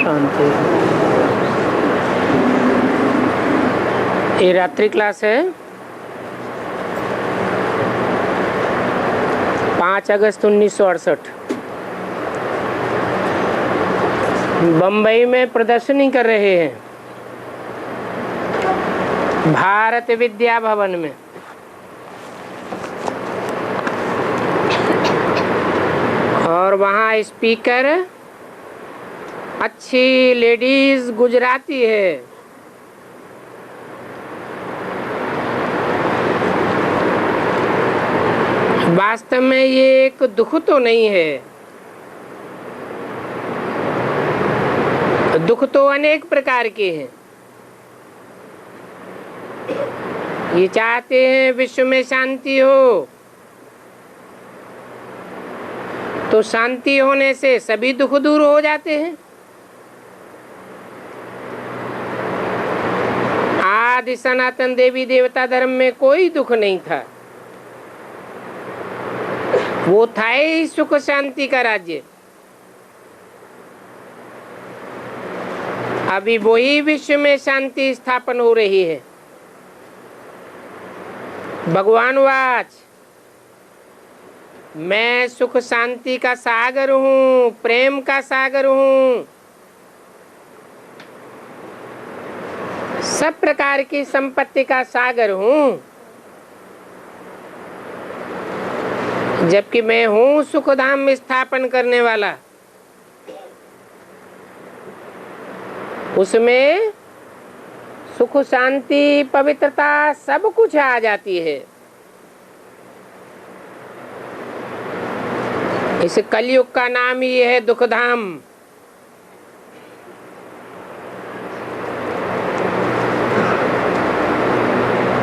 शांति। ये रात्रि क्लास है 5 अगस्त 1968। बम्बई में प्रदर्शनी कर रहे हैं भारत विद्या भवन में। और वहाँ स्पीकर अच्छी लेडीज गुजराती है। वास्तव में ये एक दुख तो नहीं है, दुख तो अनेक प्रकार के हैं। ये चाहते हैं विश्व में शांति हो, तो शांति होने से सभी दुख दूर हो जाते हैं। आदि सनातन देवी देवता धर्म में कोई दुख नहीं था, वो था ही सुख शांति का राज्य। अभी वही विश्व में शांति स्थापन हो रही है। भगवान वाच, मैं सुख शांति का सागर हूँ, प्रेम का सागर हूँ, सब प्रकार की संपत्ति का सागर हूँ, जबकि मैं हूँ सुखधाम में स्थापन करने वाला। उसमें सुख शांति पवित्रता सब कुछ आ जाती है। इस कलयुग का नाम ही है दुखधाम।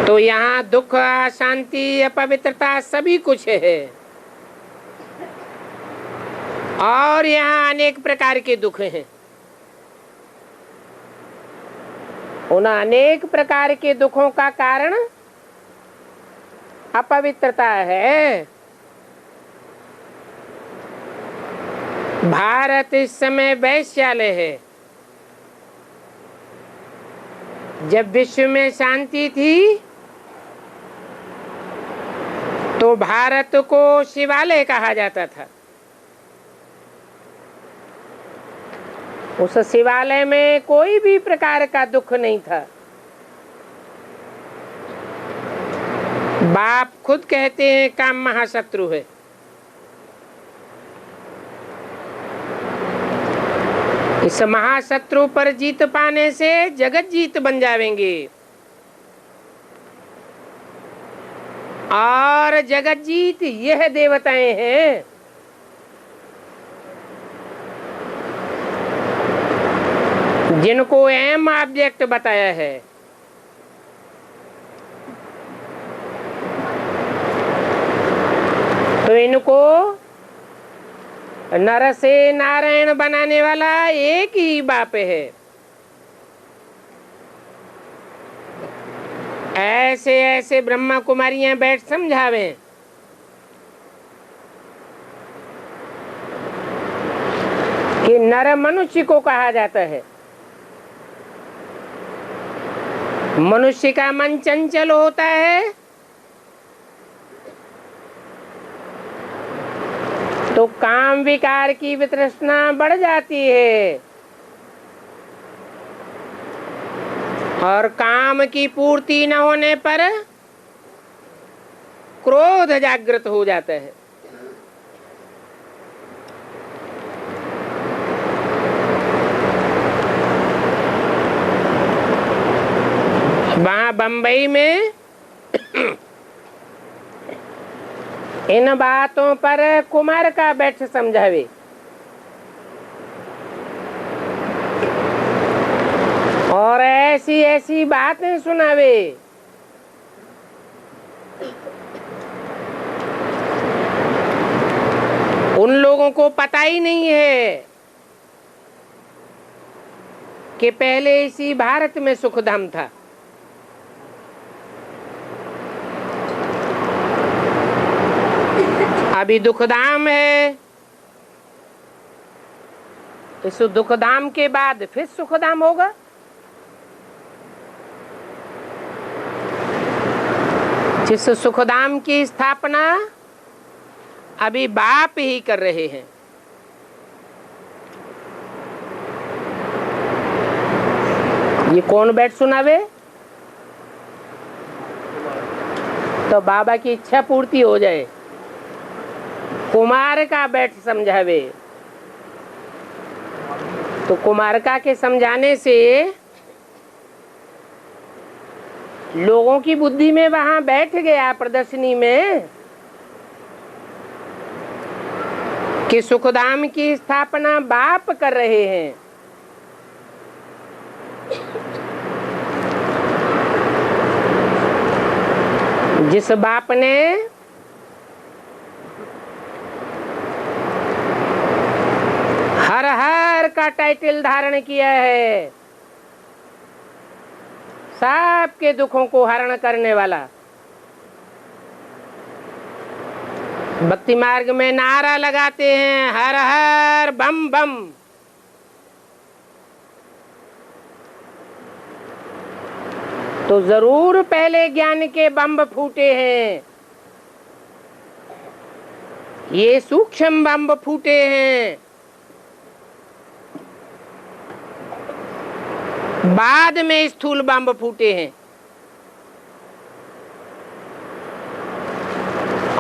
तो यहाँ दुख, शांति, अपवित्रता सभी कुछ है। और यहाँ अनेक प्रकार के दुख हैं। उन अनेक प्रकार के दुखों का कारण अपवित्रता है। भारत इस समय वैश्यालय है। जब विश्व में शांति थी तो भारत को शिवालय कहा जाता था। उस शिवालय में कोई भी प्रकार का दुख नहीं था। बाप खुद कहते हैं काम महाशत्रु है। इस महाशत्रु पर जीत पाने से जगत जीत बन जाएंगे। और जगत जीत यह देवताएं हैं। जिनको एम ऑब्जेक्ट बताया है। तो इनको नर से नारायण बनाने वाला एक ही बाप है। ऐसे ऐसे ब्रह्मा कुमारियां बैठ समझावे कि नर मनुष्य को कहा जाता है। मनुष्य का मन चंचल होता है तो काम विकार की वितृष्णा बढ़ जाती है। और काम की पूर्ति न होने पर क्रोध जागृत हो जाता है। वहाँ बम्बई में इन बातों पर कुमार का बैठ समझावे। और ऐसी ऐसी बातें सुनावे उन लोगों को पता ही नहीं है कि पहले इसी भारत में सुखधाम था। अभी दुखधाम है। इस दुखधाम के बाद फिर सुखधाम होगा। जिस सुखधाम की स्थापना अभी बाप ही कर रहे हैं। ये कौन बैठ सुनावे? तो बाबा की इच्छा पूर्ति हो जाए। कुमारका बैठ समझावे। तो कुमारका के समझाने से लोगों की बुद्धि में वहां बैठ गया प्रदर्शनी में कि सुखधाम की स्थापना बाप कर रहे हैं। जिस बाप ने हर हर का टाइटल धारण किया है, सबके दुखों को हरण करने वाला, भक्ति मार्ग में नारा लगाते हैं हर हर बम बम। तो जरूर पहले ज्ञान के बम फूटे हैं। ये सूक्ष्म बम फूटे हैं, बाद में स्थूल बम फूटे हैं।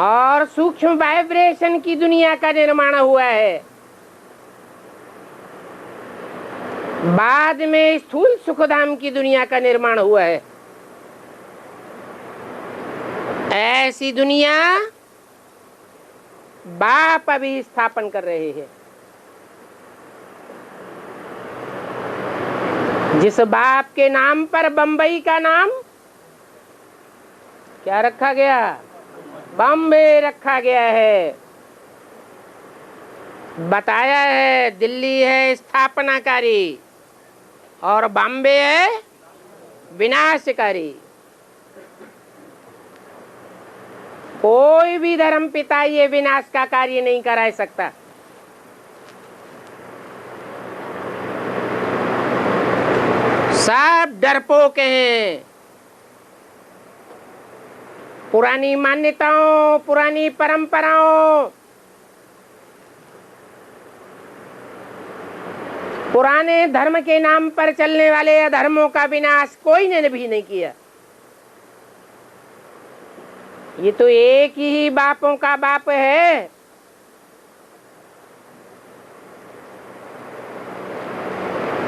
और सूक्ष्म वाइब्रेशन की दुनिया का निर्माण हुआ है, बाद में स्थूल सुखधाम की दुनिया का निर्माण हुआ है। ऐसी दुनिया बाप अभी स्थापन कर रहे हैं। जिस बाप के नाम पर बंबई का नाम क्या रखा गया? बॉम्बे रखा गया है। बताया है दिल्ली है स्थापनाकारी और बॉम्बे है विनाशकारी। कोई भी धर्म पिता ये विनाश का कार्य नहीं करा सकता। सब डरपोक हैं। पुरानी मान्यताओं, पुरानी परंपराओं, पुराने धर्म के नाम पर चलने वाले अधर्मों का विनाश कोई ने भी नहीं किया। ये तो एक ही बापों का बाप है।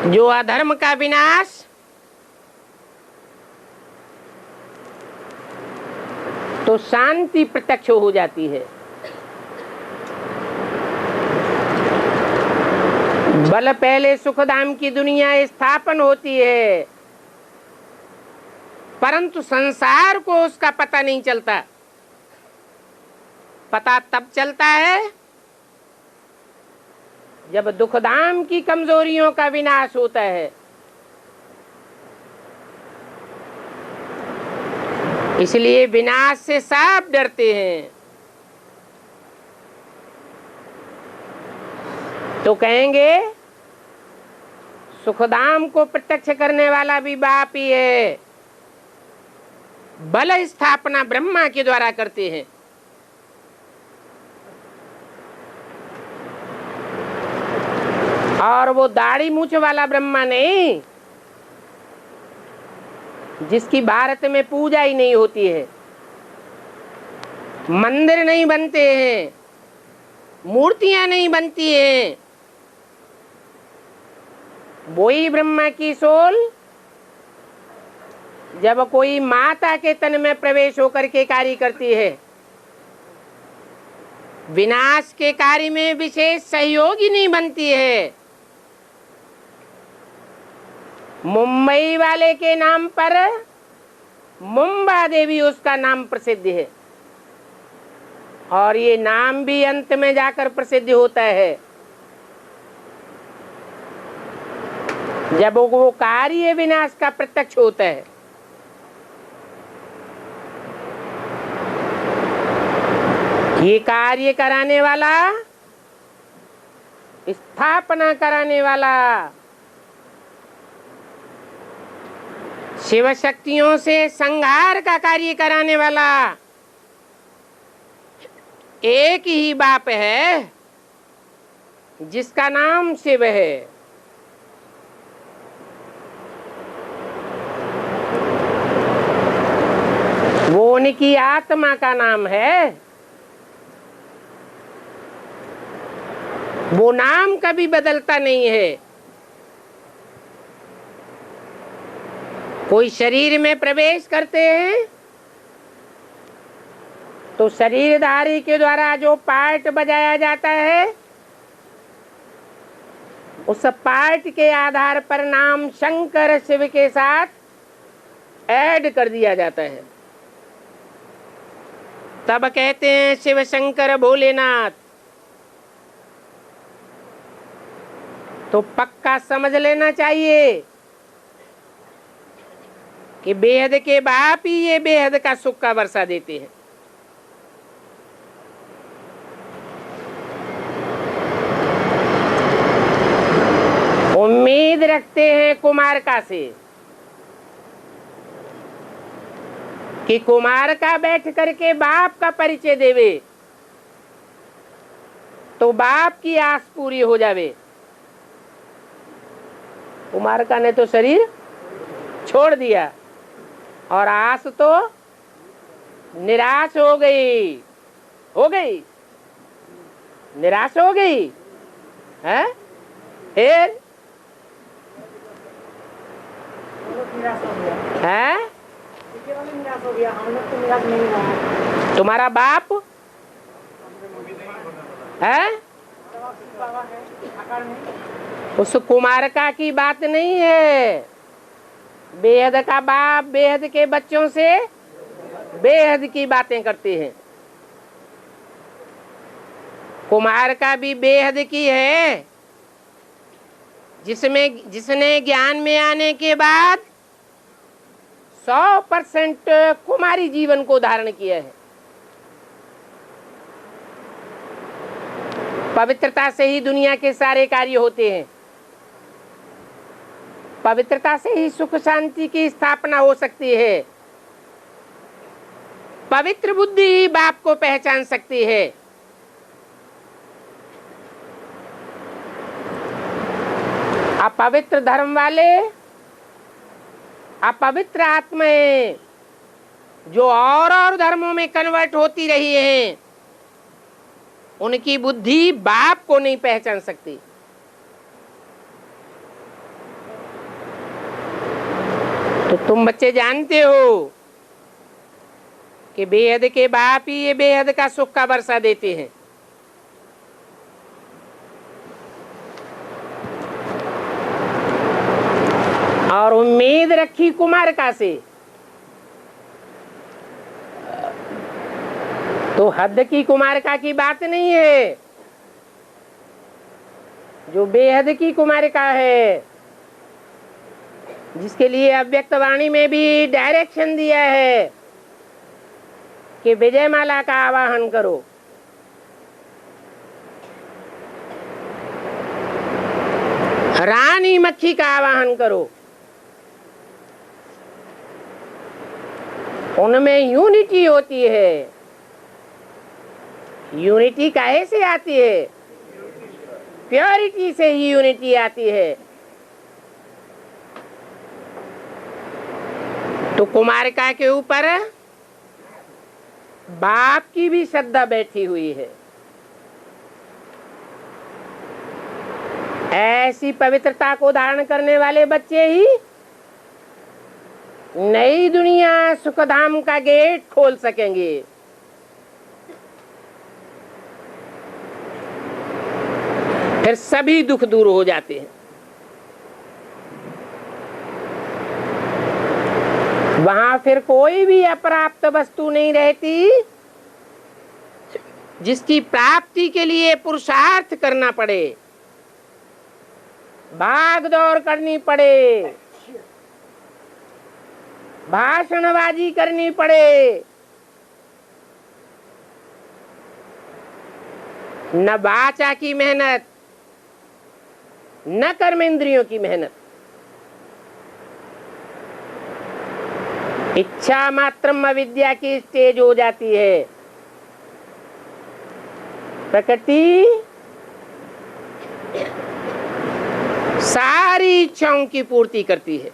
जो अधर्म का विनाश तो शांति प्रत्यक्ष हो जाती है। बल पहले सुखधाम की दुनिया स्थापन होती है, परंतु संसार को उसका पता नहीं चलता। पता तब चलता है जब दुखधाम की कमजोरियों का विनाश होता है। इसलिए विनाश से सब डरते हैं। तो कहेंगे सुखधाम को प्रत्यक्ष करने वाला भी बाप ही है। बल स्थापना ब्रह्मा के द्वारा करते हैं। और वो दाढ़ी मूछ वाला ब्रह्मा नहीं, जिसकी भारत में पूजा ही नहीं होती है, मंदिर नहीं बनते हैं, मूर्तियां नहीं बनती हैं, वही ब्रह्मा की सोल जब कोई माता के तन में प्रवेश होकर के कार्य करती है, विनाश के कार्य में विशेष सहयोगी नहीं बनती है। मुंबई वाले के नाम पर मुंबा देवी उसका नाम प्रसिद्ध है, और ये नाम भी अंत में जाकर प्रसिद्ध होता है जब वो कार्य विनाश का प्रत्यक्ष होता है। ये कार्य कराने वाला स्थापना कराने वाला, शिव शक्तियों से संहार का कार्य कराने वाला एक ही बाप है जिसका नाम शिव है। वो उनकी आत्मा का नाम है। वो नाम कभी बदलता नहीं है। कोई शरीर में प्रवेश करते हैं तो शरीरधारी के द्वारा जो पार्ट बजाया जाता है उस पार्ट के आधार पर नाम शंकर शिव के साथ ऐड कर दिया जाता है। तब कहते हैं शिव शंकर भोलेनाथ। तो पक्का समझ लेना चाहिए कि बेहद के बाप ही ये बेहद का सुख का वर्षा देते हैं। उम्मीद रखते हैं कुमारका से कि कुमारका बैठ करके बाप का परिचय देवे तो बाप की आस पूरी हो जावे। कुमारका ने तो शरीर छोड़ दिया और आस तो निराश हो गई, निराश हो गई है। फिर है तुम्हारा बाप है, उस कुमारका की बात नहीं है। बेहद का बाप बेहद के बच्चों से बेहद की बातें करते हैं। कुमारका भी बेहद की है जिसने ज्ञान में आने के बाद 100% कुमारी जीवन को धारण किया है। पवित्रता से ही दुनिया के सारे कार्य होते हैं। पवित्रता से ही सुख शांति की स्थापना हो सकती है। पवित्र बुद्धि ही बाप को पहचान सकती है। अपवित्र धर्म वाले, अपवित्र आत्माएं जो और धर्मों में कन्वर्ट होती रही हैं, उनकी बुद्धि बाप को नहीं पहचान सकती। तो तुम बच्चे जानते हो कि बेहद के बाप ही ये बेहद का सुख का वर्षा देते हैं। और उम्मीद रखी कुमारका से तो हद की कुमारका की बात नहीं है। जो बेहद की कुमारका है, जिसके लिए अव्यक्त वाणी में भी डायरेक्शन दिया है कि विजयमाला का आवाहन करो। रानी मक्खी का आवाहन करो। उनमें यूनिटी होती है। यूनिटी काहे से आती है? प्योरिटी से ही यूनिटी आती है। तो कुमारिका के ऊपर बाप की भी श्रद्धा बैठी हुई है। ऐसी पवित्रता को धारण करने वाले बच्चे ही नई दुनिया सुखधाम का गेट खोल सकेंगे। फिर सभी दुख दूर हो जाते हैं। वहां फिर कोई भी अप्राप्त वस्तु नहीं रहती जिसकी प्राप्ति के लिए पुरुषार्थ करना पड़े, भाग दौड़ करनी पड़े, भाषणबाजी करनी पड़े। न वाचा की मेहनत, न कर्मेंद्रियों की मेहनत। इच्छा मात्रम अविद्या की स्टेज हो जाती है। प्रकृति सारी इच्छाओं की पूर्ति करती है।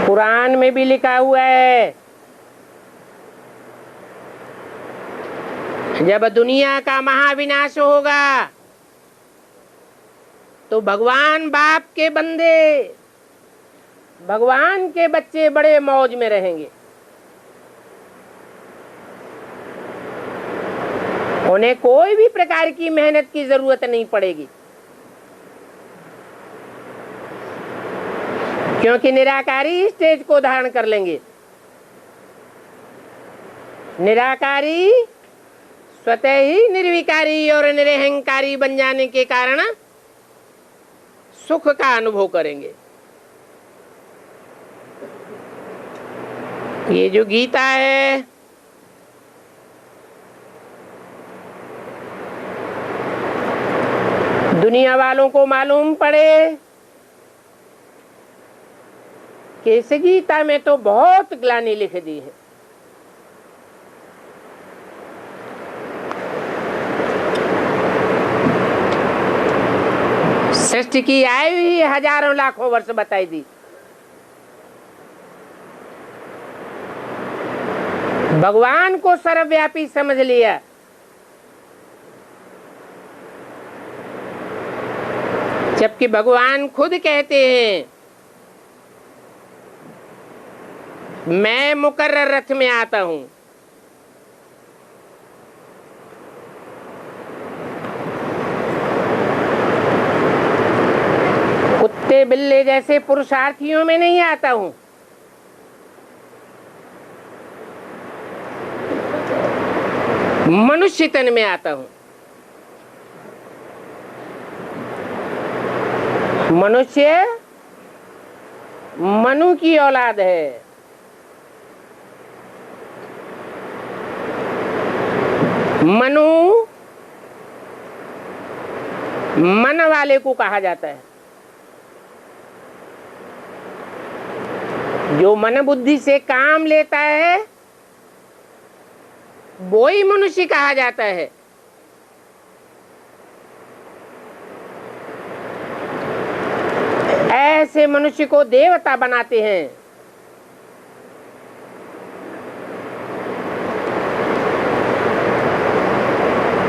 कुरान में भी लिखा हुआ है, जब दुनिया का महाविनाश होगा तो भगवान बाप के बंदे, भगवान के बच्चे बड़े मौज में रहेंगे। उन्हें कोई भी प्रकार की मेहनत की जरूरत नहीं पड़ेगी, क्योंकि निराकारी स्टेज को धारण कर लेंगे। निराकारी स्वतः ही निर्विकारी और निरहंकारी बन जाने के कारण सुख का अनुभव करेंगे। ये जो गीता है, दुनिया वालों को मालूम पड़े कि इस गीता में तो बहुत ग्लानि लिख दी है। सृष्टि की आयु ही हजारों लाखों वर्ष बताई दी। भगवान को सर्वव्यापी समझ लिया। जबकि भगवान खुद कहते हैं, मैं मुकर्रर रथ में आता हूं। कुत्ते बिल्ले जैसे पुरुषार्थियों में नहीं आता हूं। मनुष्य तन में आता हूं। मनुष्य मनु की औलाद है। मनु मन वाले को कहा जाता है। जो मन बुद्धि से काम लेता है वो ही मनुष्य कहा जाता है। ऐसे मनुष्य को देवता बनाते हैं।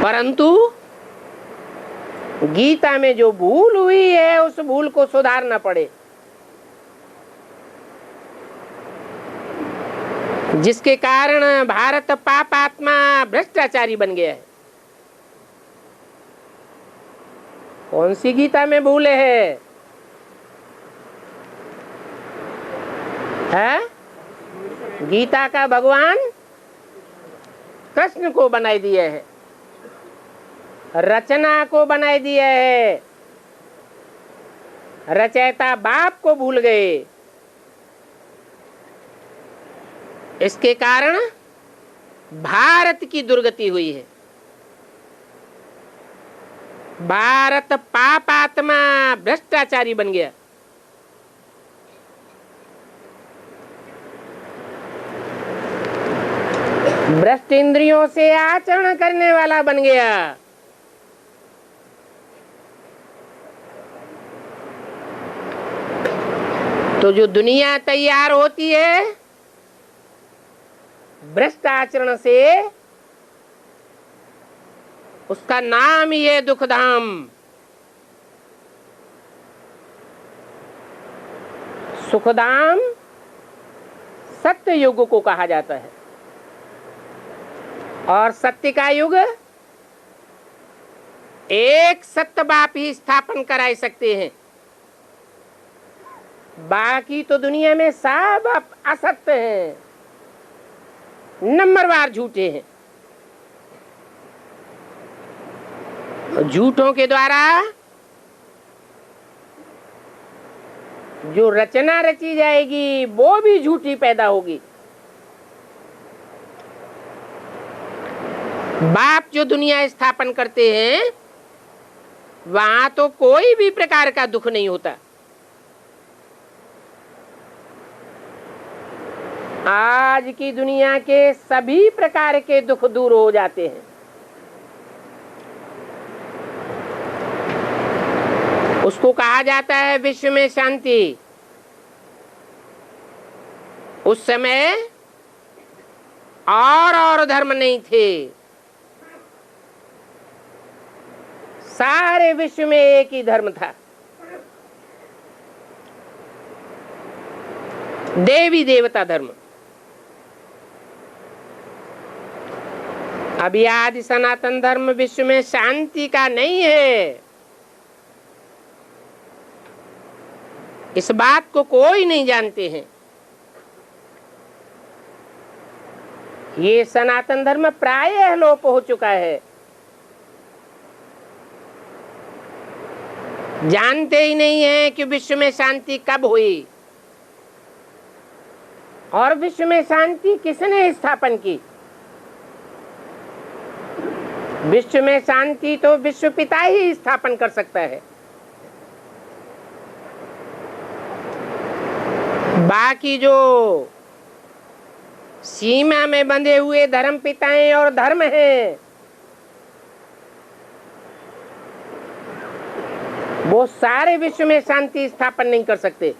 परंतु गीता में जो भूल हुई है उस भूल को सुधारना पड़े, जिसके कारण भारत पापात्मा भ्रष्टाचारी बन गया है। कौन सी गीता में भूले है? गीता का भगवान कृष्ण को बनाई दिया है, रचना को बनाई दिया है। रचयिता बाप को भूल गए। इसके कारण भारत की दुर्गति हुई है। भारत पापात्मा भ्रष्टाचारी बन गया। भ्रष्ट इंद्रियों से आचरण करने वाला बन गया। तो जो दुनिया तैयार होती है भ्रष्ट आचरण से, उसका नाम ही है दुखधाम। सुखधाम सत्य युग को कहा जाता है। और सत्य का युग एक सत्य बाप ही स्थापन कराई सकते हैं। बाकी तो दुनिया में सब असत्य हैं, नंबरवार झूठे हैं। झूठों के द्वारा जो रचना रची जाएगी वो भी झूठी पैदा होगी। बाप जो दुनिया स्थापन करते हैं वहां तो कोई भी प्रकार का दुख नहीं होता। आज की दुनिया के सभी प्रकार के दुख दूर हो जाते हैं। उसको कहा जाता है विश्व में शांति। उस समय और धर्म नहीं थे, सारे विश्व में एक ही धर्म था, देवी देवता धर्म। अभी आदि सनातन धर्म विश्व में शांति का नहीं है, इस बात को कोई नहीं जानते हैं। ये सनातन धर्म प्रायः लोप हो चुका है, जानते ही नहीं है कि विश्व में शांति कब हुई और विश्व में शांति किसने स्थापन की। विश्व में शांति तो विश्व पिता ही स्थापन कर सकता है। बाकी जो सीमा में बंधे हुए धर्म पिताएं और धर्म हैं, वो सारे विश्व में शांति स्थापन नहीं कर सकते।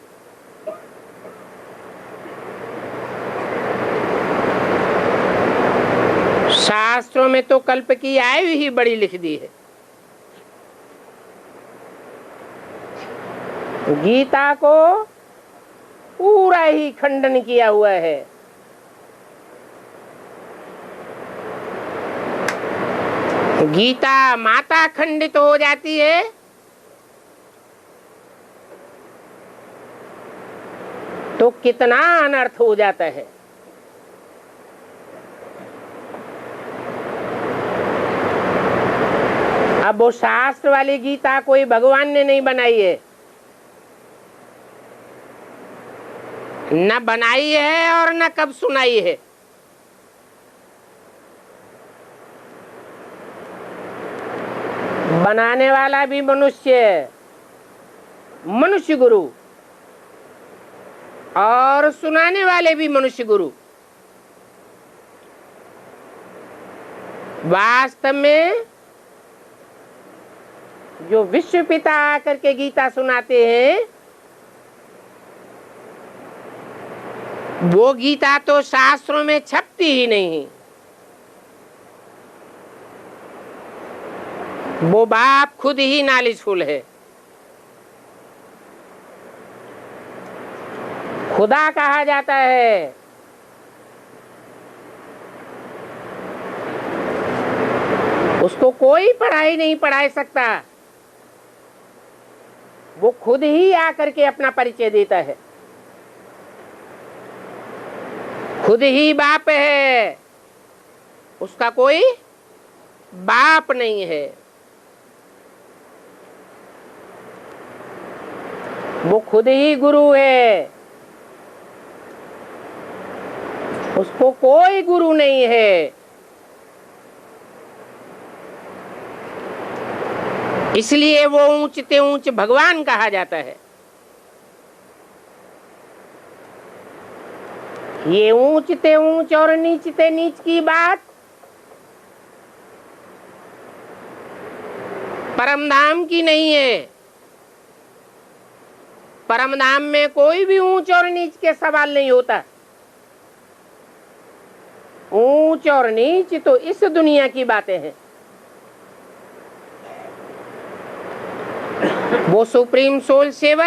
शास्त्रों में तो कल्प की आयु ही बड़ी लिख दी है। गीता को पूरा ही खंडन किया हुआ है। गीता माता खंडित हो जाती है तो कितना अनर्थ हो जाता है। अब वो शास्त्र वाली गीता कोई भगवान ने नहीं बनाई है, न बनाई है और न कब सुनाई है। बनाने वाला भी मनुष्य गुरु और सुनाने वाले भी मनुष्य गुरु। वास्तव में जो विश्व पिता आकर के गीता सुनाते हैं, वो गीता तो शास्त्रों में छपती ही नहीं। वो बाप खुद ही नॉलेजफुल है, खुदा कहा जाता है। उसको कोई पढ़ाई नहीं पढ़ा सकता, वो खुद ही आकर के अपना परिचय देता है। खुद ही बाप है, उसका कोई बाप नहीं है। वो खुद ही गुरु है, उसको कोई गुरु नहीं है। इसलिए वो ऊंचते ऊंच भगवान कहा जाता है। ये ऊंचते ऊंच और नीचते नीच की बात परमधाम की नहीं है। परमधाम में कोई भी ऊंच और नीच के सवाल नहीं होता। ऊंच और नीच तो इस दुनिया की बातें हैं। वो सुप्रीम सोल शिव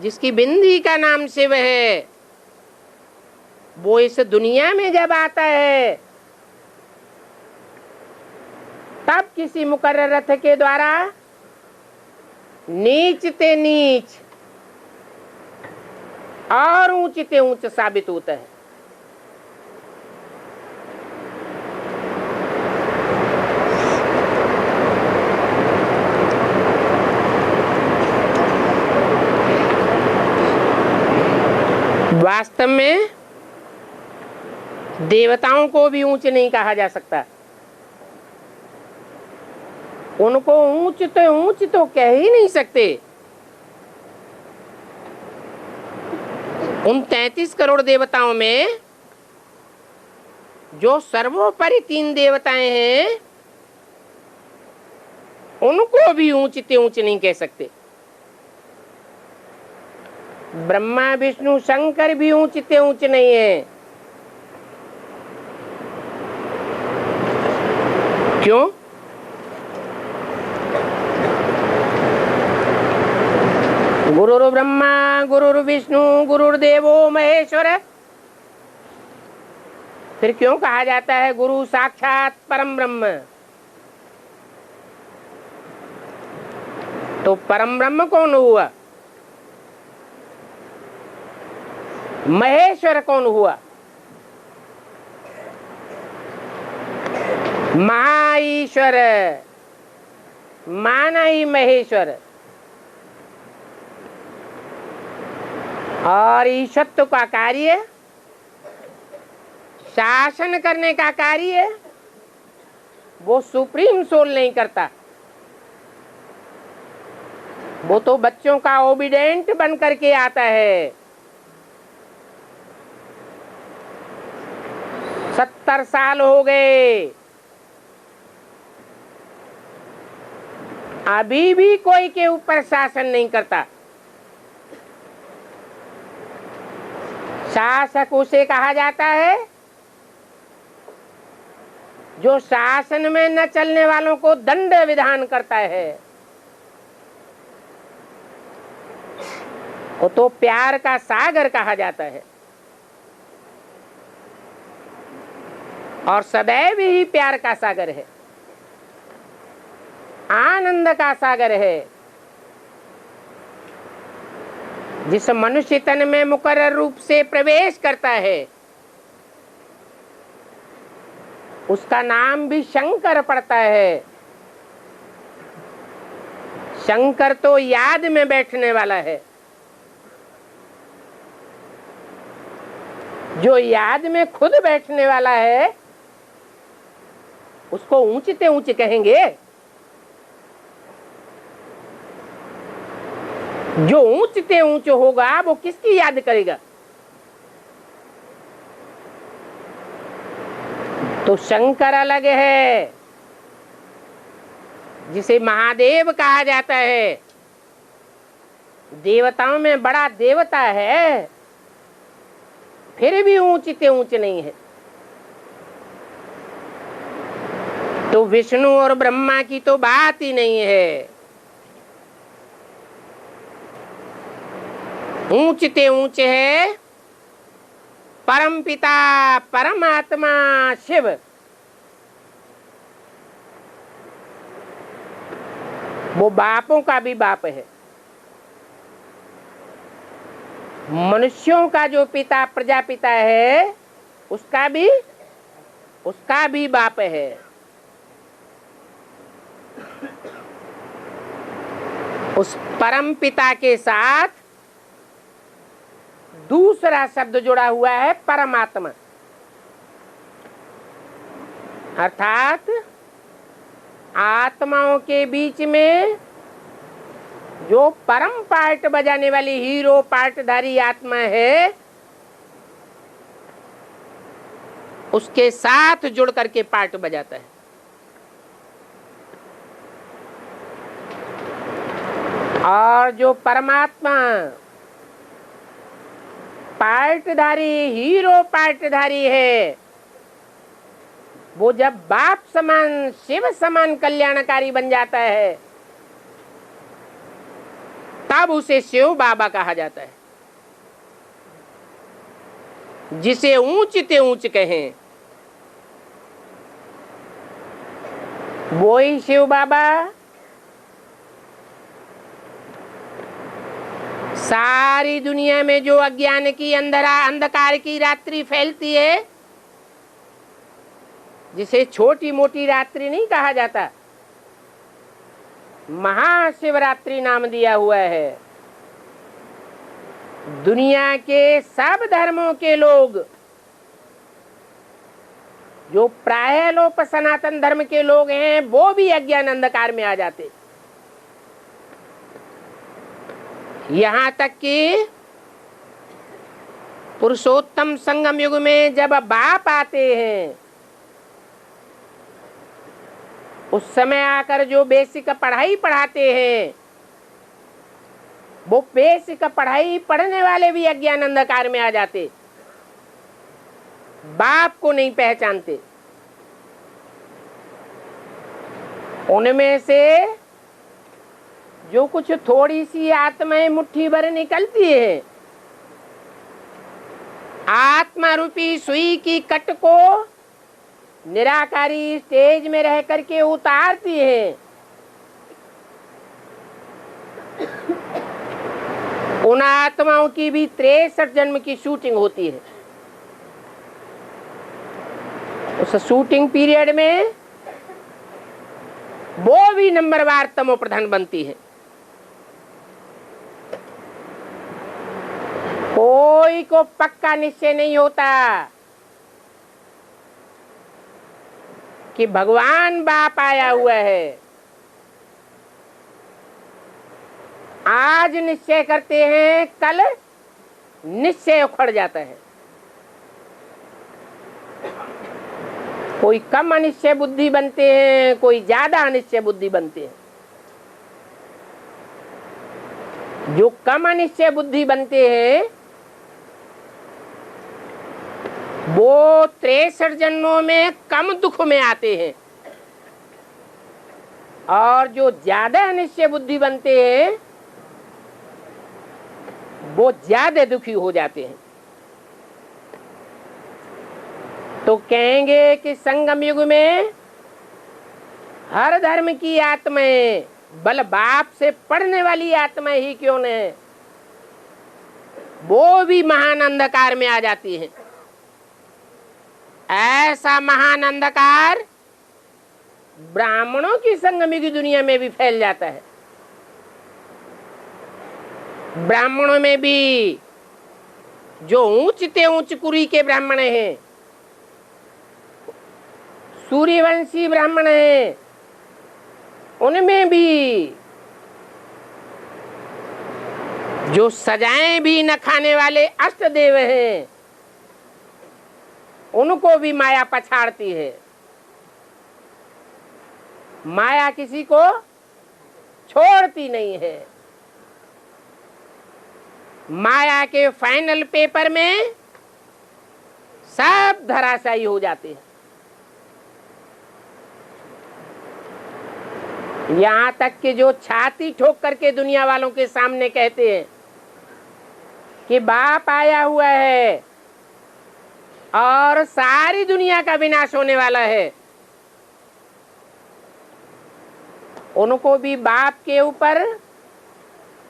जिसकी बिंदी का नाम शिव है, वो इस दुनिया में जब आता है तब किसी मुकर्रर रथ के द्वारा नीचते नीच और ऊंचते ऊंच साबित होता है। वास्तव में देवताओं को भी ऊंच नहीं कहा जा सकता। उनको ऊंच तो कह ही नहीं सकते। उन 33 करोड़ देवताओं में जो सर्वोपरि 3 देवताएं हैं, उनको भी ऊंच नहीं कह सकते। ब्रह्मा विष्णु शंकर भी ऊंच नहीं है। क्यों? गुरुर् ब्रह्मा गुरुर् विष्णु गुरुर्देवो महेश्वर। फिर क्यों कहा जाता है गुरु साक्षात परम ब्रह्म? तो परम ब्रह्म कौन हुआ? महेश्वर कौन हुआ? महाईश्वर, माना ही महेश्वर। और ईशत्व का कार्य, शासन करने का कार्य वो सुप्रीम सोल नहीं करता। वो तो बच्चों का ओबीडेंट बन करके आता है। 70 साल हो गए, अभी भी कोई के ऊपर शासन नहीं करता। शासक उसे कहा जाता है जो शासन में न चलने वालों को दंड विधान करता है। वो तो प्यार का सागर कहा जाता है, और सदैव ही प्यार का सागर है, आनंद का सागर है। जिस मनुष्य तन में मुकर्रर रूप से प्रवेश करता है, उसका नाम भी शंकर पड़ता है। शंकर तो याद में बैठने वाला है। जो याद में खुद बैठने वाला है, उसको ऊंचते ऊंच कहेंगे। जो ऊंचते ऊंच होगा वो किसकी याद करेगा? तो शंकर अलग है, जिसे महादेव कहा जाता है। देवताओं में बड़ा देवता है, फिर भी ऊंचते ऊंच नहीं है। तो विष्णु और ब्रह्मा की तो बात ही नहीं है। ऊंचते ऊंच है परम पिता परमात्मा शिव। वो बापों का भी बाप है। मनुष्यों का जो पिता प्रजापिता है, उसका भी बाप है। उस परम पिता के साथ दूसरा शब्द जुड़ा हुआ है, परमात्मा। अर्थात आत्माओं के बीच में जो परम पार्ट बजाने वाली हीरो पार्टधारी आत्मा है, उसके साथ जुड़ करके पार्ट बजाता है। और जो परमात्मा पार्टधारी हीरो पार्टधारी है, वो जब बाप समान शिव समान कल्याणकारी बन जाता है, तब उसे शिव बाबा कहा जाता है। जिसे ऊंचते ऊंच कहें, वो ही शिव बाबा। सारी दुनिया में जो अज्ञान की अंधकार की रात्रि फैलती है, जिसे छोटी मोटी रात्रि नहीं कहा जाता, महाशिवरात्रि नाम दिया हुआ है। दुनिया के सब धर्मों के लोग जो प्राय लोग सनातन धर्म के लोग हैं वो भी अज्ञान अंधकार में आ जाते। यहां तक कि पुरुषोत्तम संगम युग में जब बाप आते हैं उस समय आकर जो बेसिक पढ़ाई पढ़ाते हैं वो बेसिक पढ़ाई पढ़ने वाले भी अज्ञान अंधकार में आ जाते, बाप को नहीं पहचानते। उनमें से जो कुछ थोड़ी सी आत्माएं मुट्ठी भर निकलती है, आत्मा रूपी सुई की कट को निराकारी स्टेज में रह करके उतारती है, उन आत्माओं की भी 63 जन्म की शूटिंग होती है। उस शूटिंग पीरियड में वो भी नंबरवार तमो प्रधान बनती है। कोई को पक्का निश्चय नहीं होता कि भगवान बाप आया हुआ है। आज निश्चय करते हैं, कल निश्चय उखड़ जाता है। कोई कम अनिश्चय बुद्धि बनते हैं, कोई ज्यादा अनिश्चय बुद्धि बनते हैं। जो कम अनिश्चय बुद्धि बनते हैं वो 63 जन्मों में कम दुख में आते हैं, और जो ज्यादा अनिश्चय बुद्धि बनते हैं वो ज्यादा दुखी हो जाते हैं। तो कहेंगे कि संगम युग में हर धर्म की आत्माएं, बल बाप से पढ़ने वाली आत्माएं ही क्यों न है, वो भी महान अंधकार में आ जाती हैं। ऐसा महान अंधकार ब्राह्मणों की संगम की दुनिया में भी फैल जाता है। ब्राह्मणों में भी जो ऊंचते ऊंच कुरी के ब्राह्मण हैं, सूर्यवंशी ब्राह्मण हैं, उनमें भी जो सजाएं भी न खाने वाले अष्टदेव हैं, उनको भी माया पछाड़ती है। माया किसी को छोड़ती नहीं है। माया के फाइनल पेपर में सब धराशायी हो जाते हैं। यहां तक कि जो छाती ठोक करके दुनिया वालों के सामने कहते हैं कि बाप आया हुआ है और सारी दुनिया का विनाश होने वाला है, उनको भी बाप के ऊपर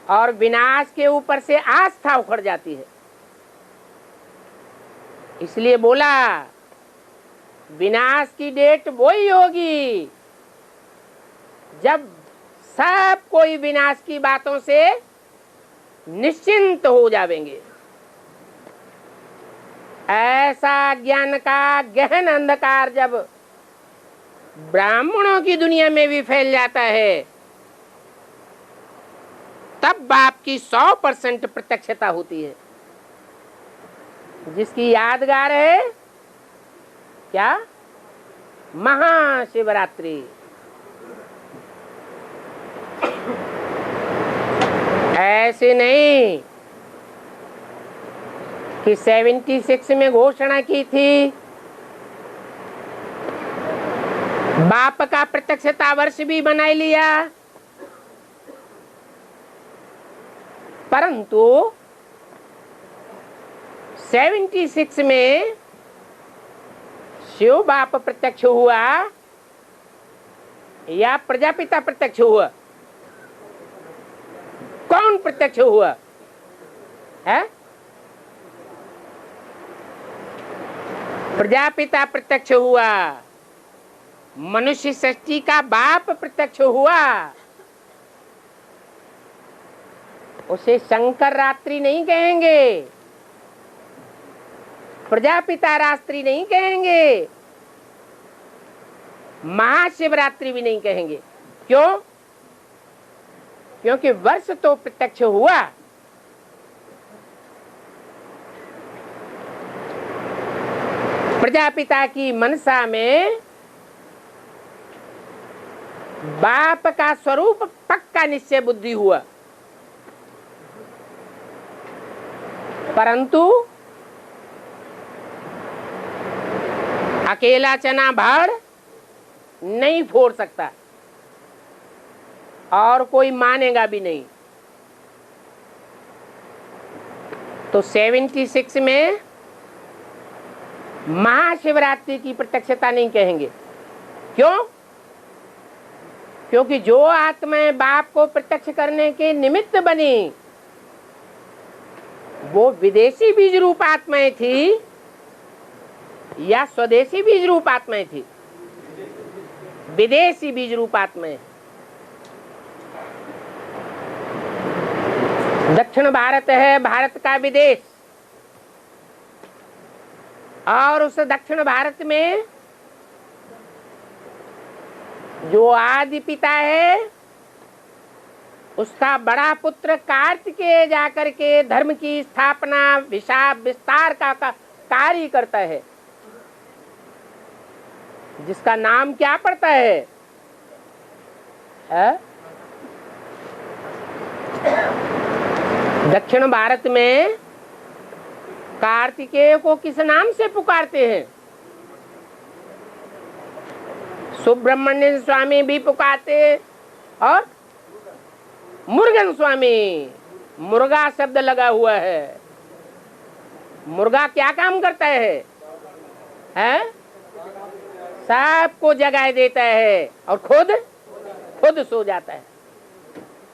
और विनाश के ऊपर से आस्था उखड़ जाती है। इसलिए बोला विनाश की डेट वही होगी जब सब कोई विनाश की बातों से निश्चिंत हो जाएंगे। ऐसा ज्ञान का गहन अंधकार जब ब्राह्मणों की दुनिया में भी फैल जाता है, तब बाप की 100% प्रत्यक्षता होती है। जिसकी यादगार है क्या? महाशिवरात्रि। ऐसे नहीं कि 76 में घोषणा की थी, बाप का प्रत्यक्षता वर्ष भी बना लिया, परंतु 76 में शिव बाप प्रत्यक्ष हुआ या प्रजापिता प्रत्यक्ष हुआ? कौन प्रत्यक्ष हुआ है? प्रजापिता प्रत्यक्ष हुआ। मनुष्य सृष्टि का बाप प्रत्यक्ष हुआ। उसे शंकर रात्रि नहीं कहेंगे, प्रजापिता रात्रि नहीं कहेंगे, महाशिवरात्रि भी नहीं कहेंगे। क्यों? क्योंकि वर्ष तो प्रत्यक्ष हुआ, प्रजापिता की मनसा में बाप का स्वरूप पक्का निश्चय बुद्धि हुआ, परंतु अकेला चना भाड़ नहीं फोड़ सकता और कोई मानेगा भी नहीं। तो 76 में महाशिवरात्रि की प्रत्यक्षता नहीं कहेंगे। क्यों? क्योंकि जो आत्माएं बाप को प्रत्यक्ष करने के निमित्त बनी वो विदेशी बीज रूप आत्माएं थी या स्वदेशी बीज रूप आत्माएं थी? विदेशी बीज रूप आत्माएं। दक्षिण भारत है भारत का विदेश, और उस दक्षिण भारत में जो आदि पिता है उसका बड़ा पुत्र कार्तिकेय जाकर के धर्म की स्थापना विस्तार का कार्य करता है, जिसका नाम क्या पड़ता है? दक्षिण भारत में कार्तिकेय को किस नाम से पुकारते हैं? सुब्रमण्य स्वामी भी पुकारते और मुरुगन स्वामी। मुर्गा शब्द लगा हुआ है। मुर्गा क्या काम करता है? सबको जगाए देता है और खुद सो जाता है।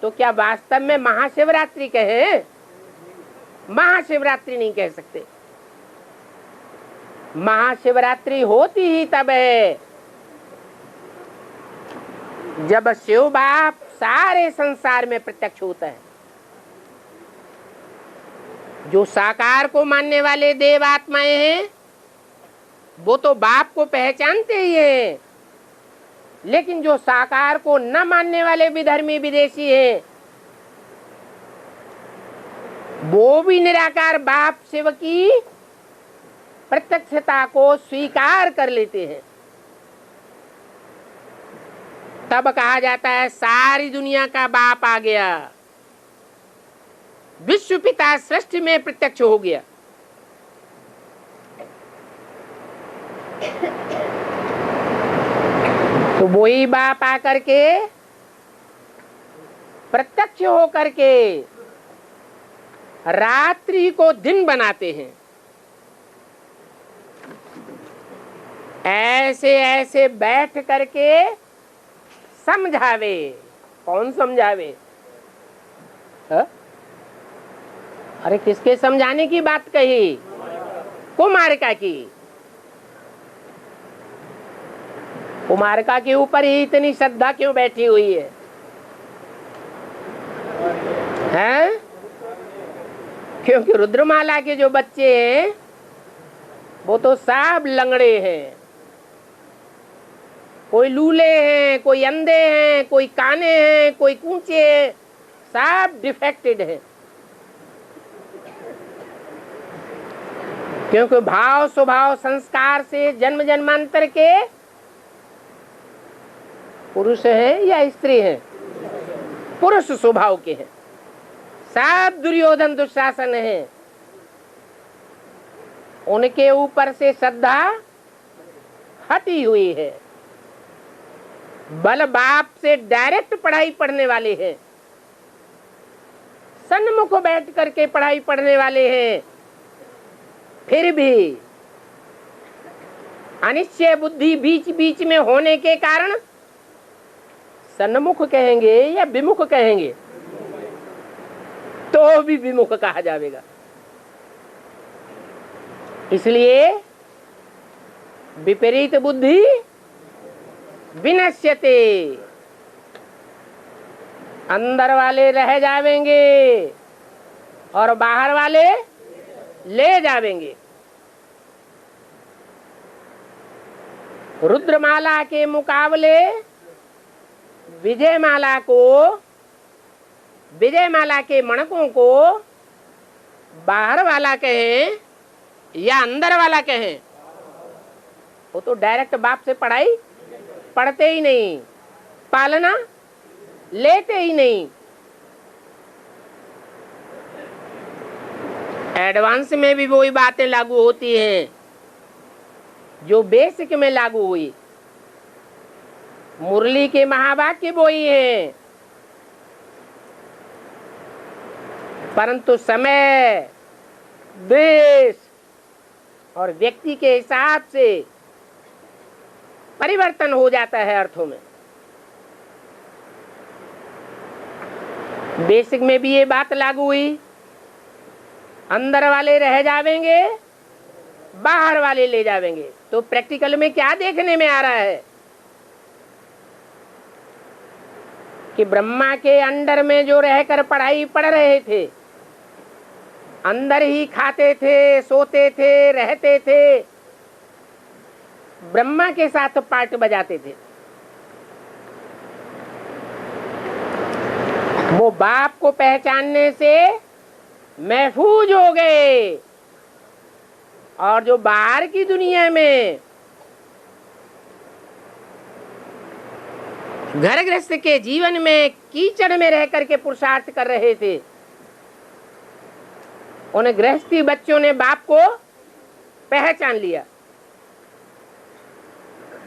तो क्या वास्तव में महाशिवरात्रि कहे? महाशिवरात्रि नहीं कह सकते। महाशिवरात्रि होती ही तब है जब शिव बाप सारे संसार में प्रत्यक्ष होता है। जो साकार को मानने वाले देव आत्माएं हैं वो तो बाप को पहचानते ही हैं, लेकिन जो साकार को न मानने वाले विधर्मी विदेशी हैं वो भी निराकार बाप शिव की प्रत्यक्षता को स्वीकार कर लेते हैं। तब कहा जाता है सारी दुनिया का बाप आ गया, विश्व पिता सृष्टि में प्रत्यक्ष हो गया। तो वही बाप आकर के प्रत्यक्ष हो करके रात्रि को दिन बनाते हैं। ऐसे ऐसे बैठ करके समझावे। कौन समझावे? अरे किसके समझाने की बात कही? कुमारिका की। कुमारिका के ऊपर ही इतनी श्रद्धा क्यों बैठी हुई है? हैं? क्योंकि रुद्रमाला के जो बच्चे हैं वो तो सब लंगड़े हैं, कोई लूले हैं, कोई अंधे हैं, कोई काने हैं, कोई कूंचे हैं, सब डिफेक्टेड हैं। क्योंकि भाव स्वभाव संस्कार से जन्म जन्मांतर के पुरुष हैं या स्त्री हैं? पुरुष स्वभाव के हैं। सब दुर्योधन दुशासन है, उनके ऊपर से श्रद्धा हटी हुई है। बल बाप से डायरेक्ट पढ़ाई पढ़ने वाले हैं, सन्मुख बैठ करके पढ़ाई पढ़ने वाले हैं, फिर भी अनिश्चय बुद्धि बीच बीच में होने के कारण सन्मुख कहेंगे या विमुख कहेंगे? तो भी विमुख कहा जाएगा। इसलिए विपरीत बुद्धि विनश्यते, अंदर वाले रह जावेंगे और बाहर वाले ले जावेंगे। रुद्रमाला के मुकाबले विजयमाला को, विजयमाला के मणकों को बाहर वाला कहें या अंदर वाला कहें, वो तो डायरेक्ट बाप से पढ़ाई पढ़ते ही नहीं, पालना लेते ही नहीं। एडवांस में भी वही बातें लागू होती हैं जो बेसिक में लागू हुई। मुरली के महावाक्य वही हैं, परंतु समय, देश और व्यक्ति के हिसाब से परिवर्तन हो जाता है अर्थों में। बेसिक में भी ये बात लागू हुई, अंदर वाले रह जावेंगे, बाहर वाले ले जावेंगे। तो प्रैक्टिकल में क्या देखने में आ रहा है कि ब्रह्मा के अंडर में जो रहकर पढ़ाई पढ़ रहे थे, अंदर ही खाते थे, सोते थे, रहते थे, ब्रह्मा के साथ पार्ट बजाते थे, वो बाप को पहचानने से महफूज हो गए। और जो बाहर की दुनिया में घर गृहस्थ के जीवन में कीचड़ में रह करके पुरुषार्थ कर रहे थे, उन गृहस्थी बच्चों ने बाप को पहचान लिया।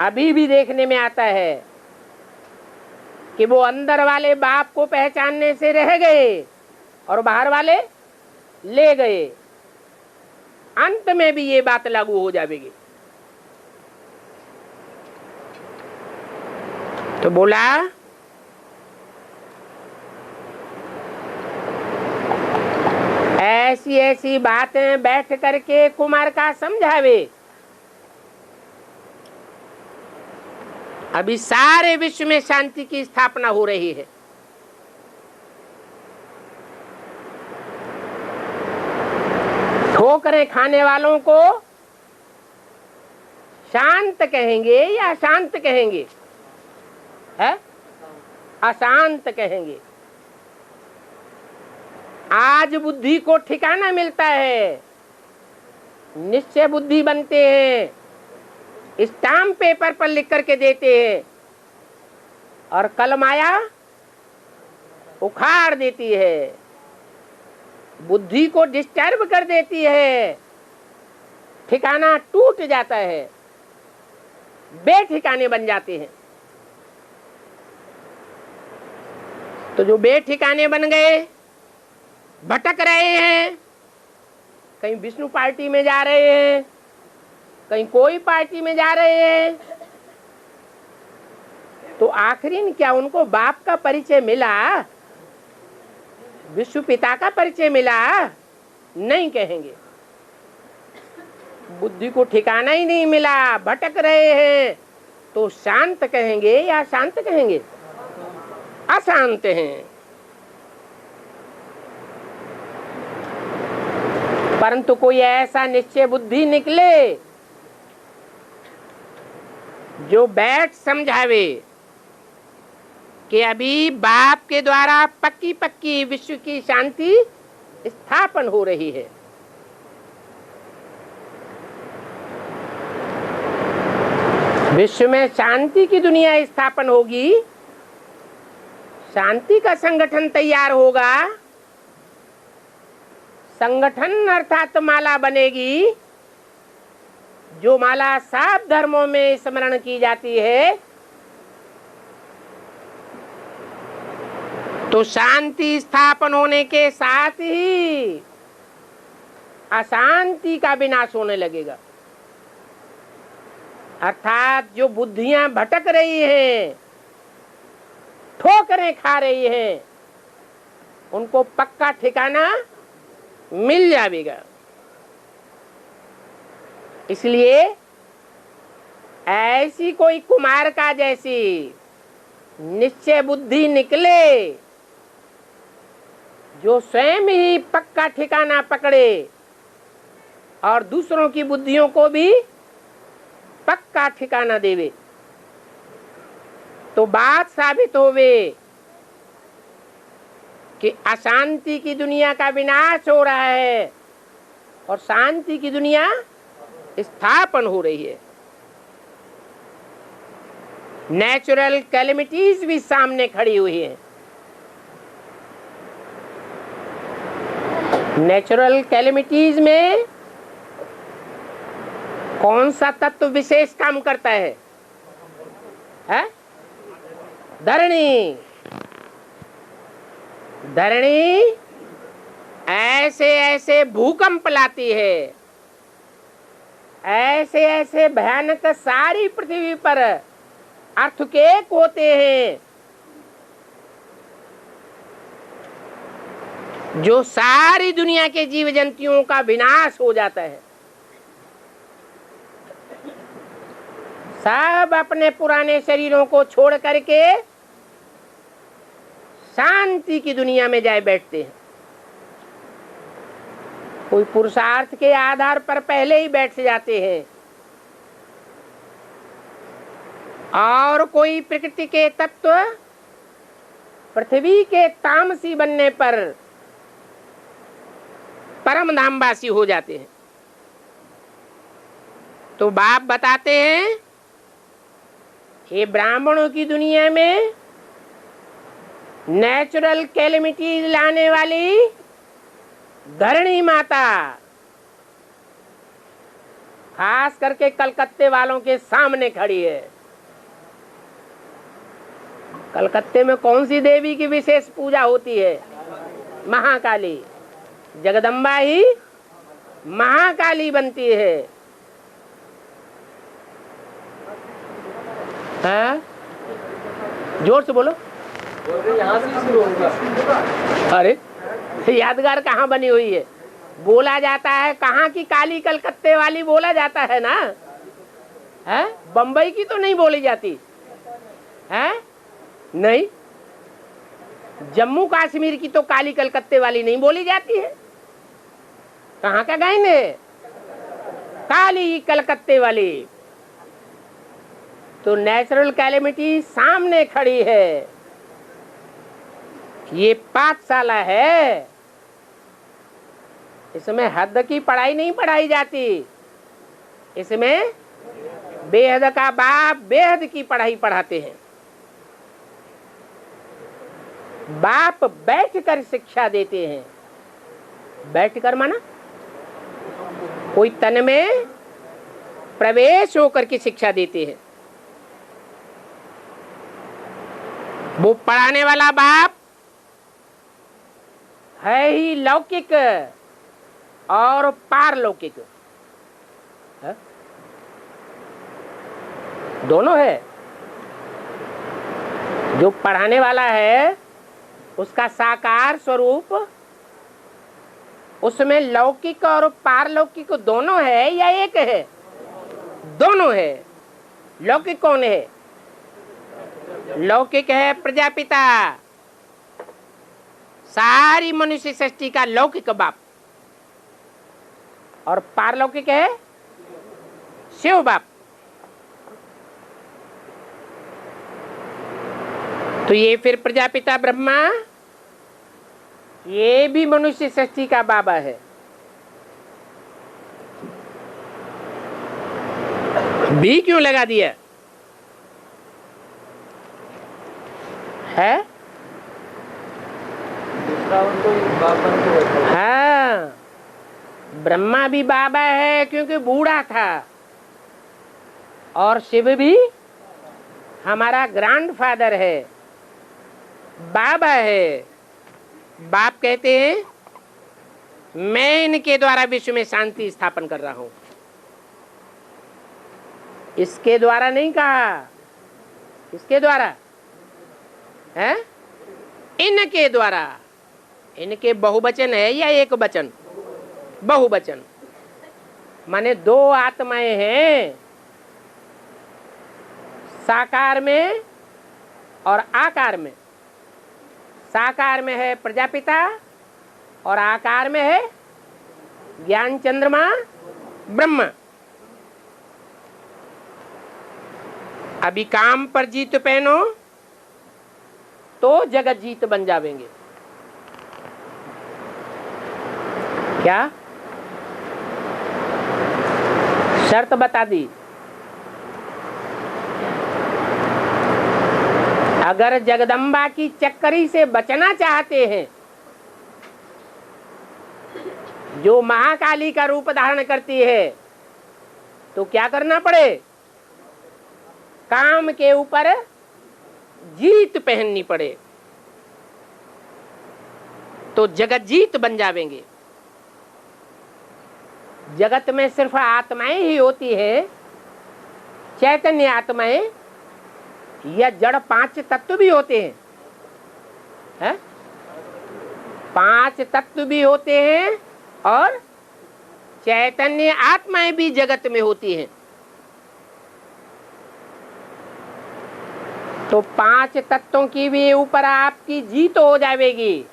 अभी भी देखने में आता है कि वो अंदर वाले बाप को पहचानने से रह गए और बाहर वाले ले गए। अंत में भी ये बात लागू हो जाएगी। तो बोला ऐसी ऐसी बातें बैठ करके कुमार का समझावे। अभी सारे विश्व में शांति की स्थापना हो रही है। ठोकरें खाने वालों को शांत कहेंगे या अशांत कहेंगे? है अशांत कहेंगे। आज बुद्धि को ठिकाना मिलता है, निश्चय बुद्धि बनते हैं, स्टाम्प पेपर पर लिख करके देते हैं, और कल माया उखाड़ देती है, बुद्धि को डिस्टर्ब कर देती है, ठिकाना टूट जाता है, बेठिकाने बन जाते हैं। तो जो बेठिकाने बन गए, भटक रहे हैं, कहीं विष्णु पार्टी में जा रहे हैं, कहीं कोई पार्टी में जा रहे हैं, तो आखिरी क्या उनको बाप का परिचय मिला, विश्व पिता का परिचय मिला? नहीं कहेंगे। बुद्धि को ठिकाना ही नहीं मिला, भटक रहे हैं, तो शांत कहेंगे या शांत कहेंगे? अशांत हैं। परंतु कोई ऐसा निश्चय बुद्धि निकले जो बैठ समझावे कि अभी बाप के द्वारा पक्की पक्की विश्व की शांति स्थापन हो रही है। विश्व में शांति की दुनिया स्थापन होगी, शांति का संगठन तैयार होगा, संगठन अर्थात माला बनेगी, जो माला सब धर्मों में स्मरण की जाती है, तो शांति स्थापन होने के साथ ही अशांति का विनाश होने लगेगा। अर्थात जो बुद्धियां भटक रही हैं, ठोकरें खा रही हैं, उनको पक्का ठिकाना मिल जाएगा। इसलिए ऐसी कोई कुमार का जैसी निश्चय बुद्धि निकले जो स्वयं ही पक्का ठिकाना पकड़े और दूसरों की बुद्धियों को भी पक्का ठिकाना देवे तो बात साबित होवे कि अशांति की दुनिया का विनाश हो रहा है और शांति की दुनिया स्थापन हो रही है। नेचुरल कैलेमिटीज भी सामने खड़ी हुई है। नेचुरल कैलेमिटीज में कौन सा तत्व विशेष काम करता है? धरणी। धरणी ऐसे ऐसे भूकंप लाती है, ऐसे ऐसे भयानक सारी पृथ्वी पर अर्थक्वेक होते हैं जो सारी दुनिया के जीव जंतुओं का विनाश हो जाता है। सब अपने पुराने शरीरों को छोड़ करके शांति की दुनिया में जाए बैठते हैं। कोई पुरुषार्थ के आधार पर पहले ही बैठ जाते हैं और कोई प्रकृति के तत्व पृथ्वी के तामसी बनने पर परम धामवासी हो जाते हैं। तो बाप बताते हैं ये ब्राह्मणों की दुनिया में नेचुरल कैलेमिटीज लाने वाली धरणी माता खास करके कलकत्ते वालों के सामने खड़ी है। कलकत्ते में कौन सी देवी की विशेष पूजा होती है? महाकाली। जगदम्बा ही महाकाली बनती है। हाँ? जोर से बोलो। यहाँ से शुरू होगा। अरे यादगार कहाँ बनी हुई है? बोला जाता है कहाँ की काली? कलकत्ते वाली बोला जाता है ना। है बम्बई की तो नहीं बोली जाती है? नहीं, जम्मू कश्मीर की तो काली कलकत्ते वाली नहीं बोली जाती है। कहाँ का गायन है? काली कलकत्ते वाली। तो नेचुरल कैलेमिटी सामने खड़ी है। ये पाठशाला है, इसमें हद की पढ़ाई नहीं पढ़ाई जाती, इसमें बेहद का बाप बेहद की पढ़ाई पढ़ाते हैं। बाप बैठकर शिक्षा देते हैं। बैठकर माना कोई तन में प्रवेश होकर के शिक्षा देते हैं। वो पढ़ाने वाला बाप है ही लौकिक और पारलौकिक है? दोनों है। जो पढ़ाने वाला है उसका साकार स्वरूप उसमें लौकिक और पारलौकिक दोनों है या एक है? दोनों है। लौकिक कौन है? लौकिक है प्रजापिता, सारी मनुष्य सृष्टि का लौकिक बाप। और पारलौकिक है शिव बाप। तो ये फिर प्रजापिता ब्रह्मा ये भी मनुष्य सृष्टि का बाबा है। भी क्यों लगा दिया है? हाँ, ब्रह्मा भी बाबा है क्योंकि बूढ़ा था, और शिव भी हमारा ग्रैंडफादर है, बाबा है। बाप कहते हैं मैं इनके द्वारा विश्व में शांति स्थापन कर रहा हूं। इसके द्वारा नहीं कहा, इसके द्वारा है, इनके द्वारा। इनके बहुवचन है या एक वचन? बहुवचन। माने दो आत्माएं हैं, साकार में और आकार में। साकार में है प्रजापिता और आकार में है ज्ञान चंद्रमा ब्रह्मा। अभी काम पर जीत पहनो तो जगत जीत बन जावेंगे। क्या शर्त बता दी? अगर जगदम्बा की चक्करी से बचना चाहते हैं, जो महाकाली का रूप धारण करती है, तो क्या करना पड़े? काम के ऊपर जीत पहननी पड़े तो जगत जीत बन जावेंगे। जगत में सिर्फ आत्माएं ही होती है, चैतन्य आत्माएं, या जड़ 5 तत्व भी होते हैं, है? 5 तत्व भी होते हैं और चैतन्य आत्माएं भी जगत में होती हैं। तो 5 तत्वों की भी ऊपर आपकी जीत हो जाएगी,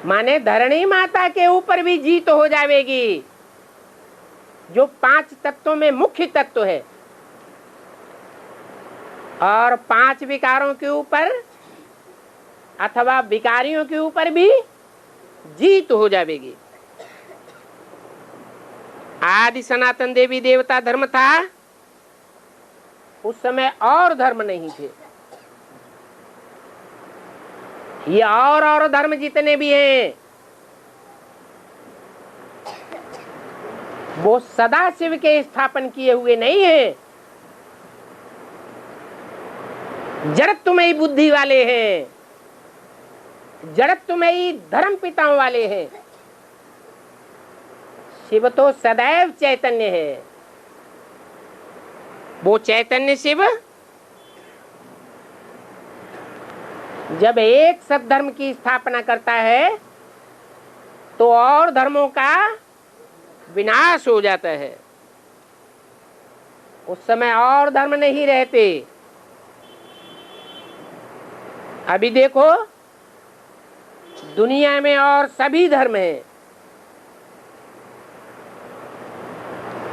माने धरणी माता के ऊपर भी जीत हो जाएगी, जो 5 तत्वों में मुख्य तत्व है। और 5 विकारों के ऊपर अथवा विकारियों के ऊपर भी जीत हो जाएगी। आदि सनातन देवी देवता धर्म था, उस समय और धर्म नहीं थे। ये और धर्म जितने भी हैं, वो सदा शिव के स्थापन किए हुए नहीं हैं, जड़त्वमयी बुद्धि वाले हैं, जड़त्वमयी धर्म पिताओं वाले हैं। शिव तो सदैव चैतन्य है। वो चैतन्य शिव जब एक सद्धर्म की स्थापना करता है तो और धर्मों का विनाश हो जाता है। उस समय और धर्म नहीं रहते। अभी देखो, दुनिया में और सभी धर्म हैं,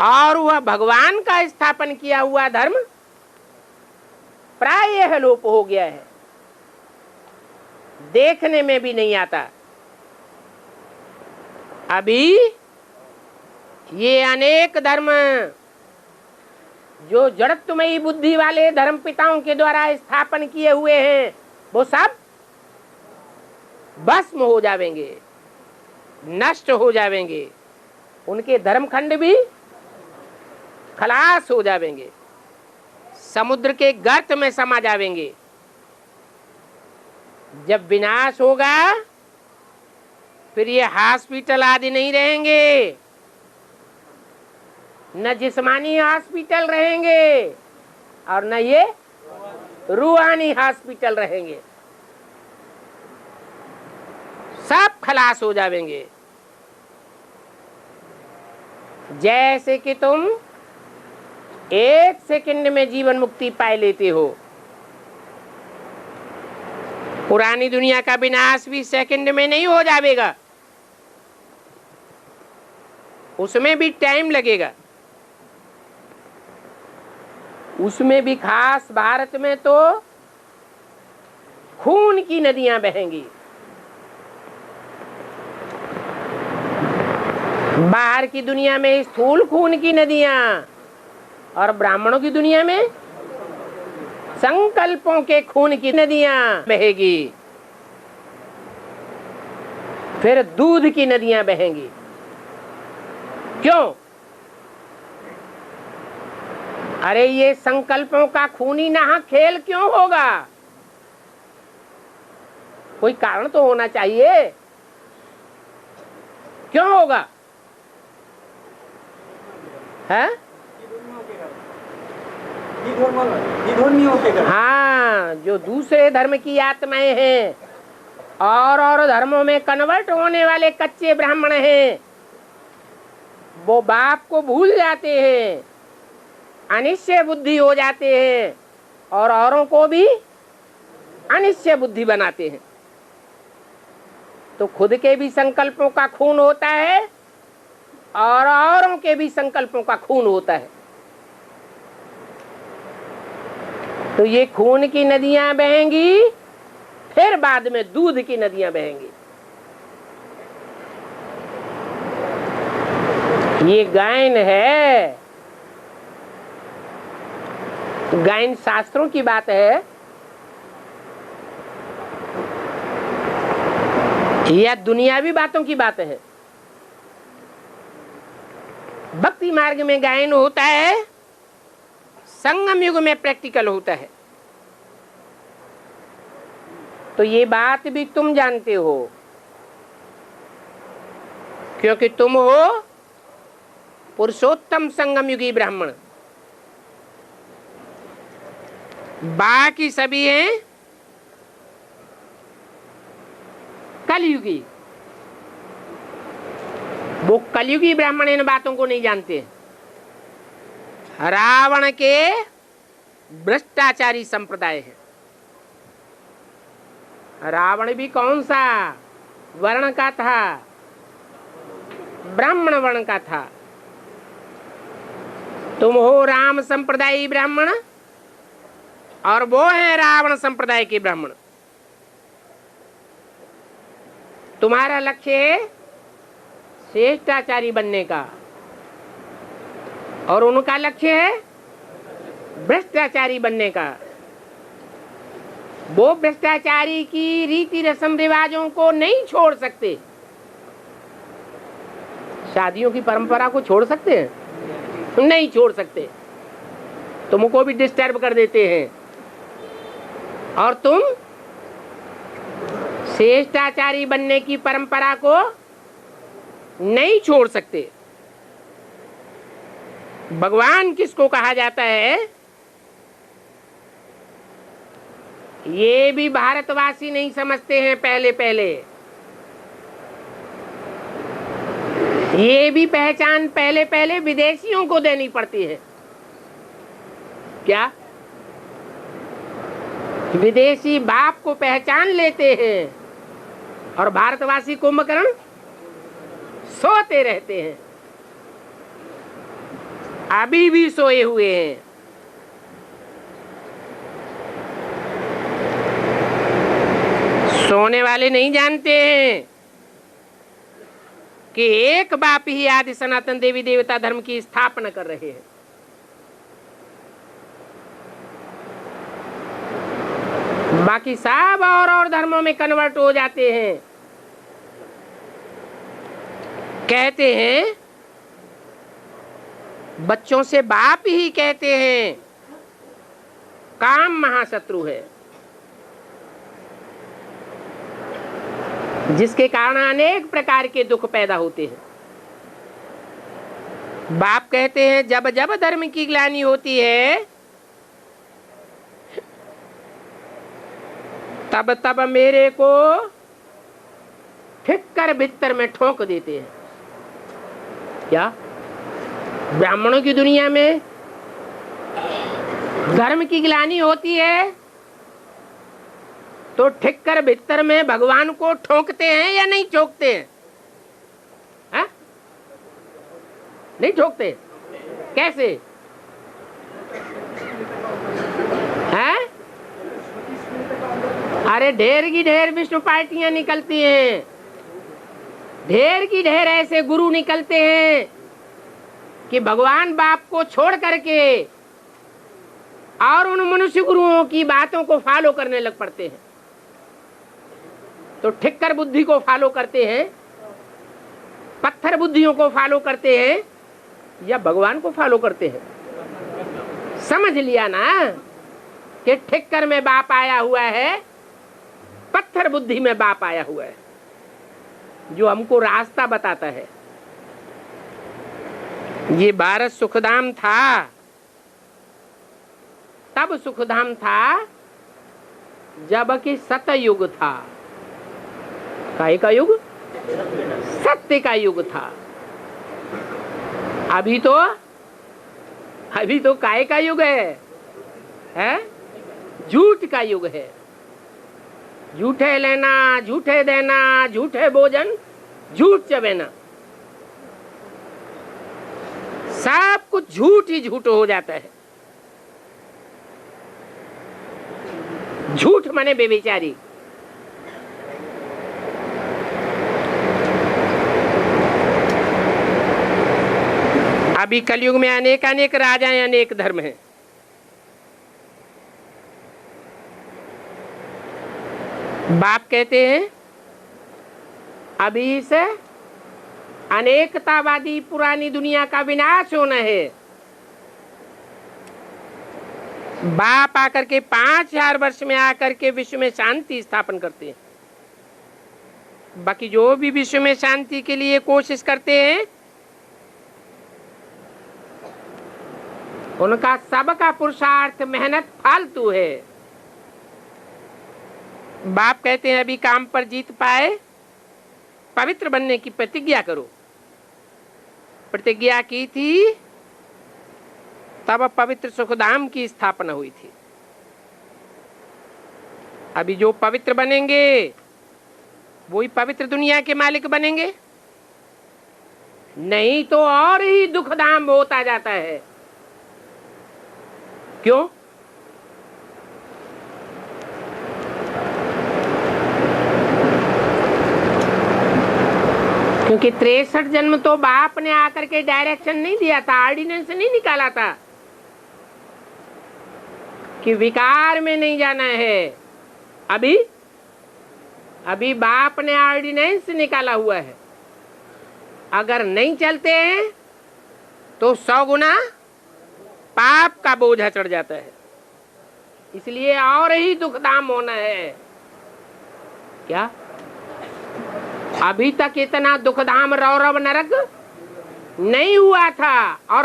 और वह भगवान का स्थापन किया हुआ धर्म प्रायः लोप हो गया है, देखने में भी नहीं आता। अभी ये अनेक धर्म जो जड़त्वमयी बुद्धि वाले धर्म पिताओं के द्वारा स्थापन किए हुए हैं, वो सब भस्म हो जावेंगे, नष्ट हो जावेंगे। उनके धर्मखंड भी खलास हो जावेंगे, समुद्र के गर्त में समा जावेंगे। जब विनाश होगा फिर ये हॉस्पिटल आदि नहीं रहेंगे, न जिस्मानी हॉस्पिटल रहेंगे और न ये रूहानी हॉस्पिटल रहेंगे, सब खलास हो जावेंगे। जैसे कि तुम 1 सेकंड में जीवन मुक्ति पाए लेते हो, पुरानी दुनिया का विनाश भी सेकंड में नहीं हो जाएगा, उसमें भी टाइम लगेगा। उसमें भी खास भारत में तो खून की नदियां बहेंगी। बाहर की दुनिया में स्थूल खून की नदियां, और ब्राह्मणों की दुनिया में संकल्पों के खून की नदियां बहेगी। फिर दूध की नदियां बहेंगी। क्यों? अरे ये संकल्पों का खूनी नाहक खेल क्यों होगा? कोई कारण तो होना चाहिए। क्यों होगा? है? हाँ, जो दूसरे धर्म की आत्माएं हैं और धर्मों में कन्वर्ट होने वाले कच्चे ब्राह्मण हैं, वो बाप को भूल जाते हैं, अनिश्चय बुद्धि हो जाते हैं और औरों को भी अनिश्चय बुद्धि बनाते हैं। तो खुद के भी संकल्पों का खून होता है और औरों के भी संकल्पों का खून होता है। तो ये खून की नदियां बहेंगी, फिर बाद में दूध की नदियां बहेंगी। ये गायन है, गायन शास्त्रों की बात है या दुनियावी बातों की बात है। भक्ति मार्ग में गायन होता है, संगम युग में प्रैक्टिकल होता है। तो ये बात भी तुम जानते हो, क्योंकि तुम हो पुरुषोत्तम संगम युगी ब्राह्मण। बाकी सभी हैं कलयुगी। वो कलयुगी ब्राह्मण इन बातों को नहीं जानते। रावण के भ्रष्टाचारी संप्रदाय है। रावण भी कौन सा वर्ण का था? ब्राह्मण वर्ण का था। तुम हो राम संप्रदायी ब्राह्मण और वो है रावण संप्रदाय के ब्राह्मण। तुम्हारा लक्ष्य है श्रेष्ठाचारी बनने का और उनका लक्ष्य है भ्रष्टाचारी बनने का। वो भ्रष्टाचारी की रीति रस्म रिवाजों को नहीं छोड़ सकते। शादियों की परंपरा को छोड़ सकते हैं? नहीं छोड़ सकते। तुमको भी डिस्टर्ब कर देते हैं और तुम श्रेष्ठाचारी बनने की परंपरा को नहीं छोड़ सकते। भगवान किसको कहा जाता है, ये भी भारतवासी नहीं समझते हैं। पहले ये भी पहचान पहले विदेशियों को देनी पड़ती है। क्या विदेशी बाप को पहचान लेते हैं और भारतवासी कुंभकर्ण सोते रहते हैं, अभी भी सोए हुए हैं। सोने वाले नहीं जानते हैं कि एक बाप ही आदि सनातन देवी देवता धर्म की स्थापना कर रहे हैं। बाकी सब और धर्मों में कन्वर्ट हो जाते हैं। कहते हैं, बच्चों से बाप ही कहते हैं काम महाशत्रु है, जिसके कारण अनेक प्रकार के दुख पैदा होते हैं। बाप कहते हैं जब जब धर्म की ग्लानि होती है तब तब मेरे को ठिक्कर भीतर में ठोक देते हैं। क्या ब्राह्मणों की दुनिया में धर्म की ग्लानि होती है तो ठिक्कर भीतर में भगवान को ठोकते हैं या नहीं ठोकते हैं? हा? नहीं ठोकते। कैसे हैं? अरे ढेर की ढेर विष्णु पार्टियां निकलती हैं, ढेर की ढेर ऐसे गुरु निकलते हैं कि भगवान बाप को छोड़ करके और उन मनुष्य गुरुओं की बातों को फॉलो करने लग पड़ते हैं। तो ठिक्कर बुद्धि को फॉलो करते हैं, पत्थर बुद्धियों को फॉलो करते हैं या भगवान को फॉलो करते हैं? समझ लिया ना कि ठिक्कर में बाप आया हुआ है, पत्थर बुद्धि में बाप आया हुआ है, जो हमको रास्ता बताता है। ये भारत सुखधाम था, तब सुखधाम था जबकि सतयुग था। काहे का युग? सत्य का युग था। अभी तो काहे का युग है? झूठ का युग है। झूठे लेना, झूठे देना, झूठे भोजन, झूठ चबेना, सब कुछ झूठ ही झूठ हो जाता है। झूठ माने बेविचारी। अभी कलयुग में अनेक अनेक राजाएं, अनेक धर्म हैं। बाप कहते हैं अभी से अनेकतावादी पुरानी दुनिया का विनाश होना है। बाप आकर के 5000 वर्ष में आकर के विश्व में शांति स्थापन करते हैं। बाकी जो भी विश्व में शांति के लिए कोशिश करते हैं उनका सबका पुरुषार्थ मेहनत फालतू है। बाप कहते हैं अभी काम पर जीत पाए, पवित्र बनने की प्रतिज्ञा करो। प्रतिज्ञा की थी तब पवित्र सुखधाम की स्थापना हुई थी। अभी जो पवित्र बनेंगे वही पवित्र दुनिया के मालिक बनेंगे, नहीं तो और ही दुखधाम होता जाता है। क्यों? क्योंकि 63 जन्म तो बाप ने आकर के डायरेक्शन नहीं दिया था, ऑर्डिनेंस नहीं निकाला था कि विकार में नहीं जाना है। अभी बाप ने ऑर्डिनेंस निकाला हुआ है। अगर नहीं चलते हैं तो 100 गुना पाप का बोझा चढ़ जाता है। इसलिए और ही दुखदाम होना है। क्या अभी तक इतना दुखधाम रौरव नरक नहीं हुआ था और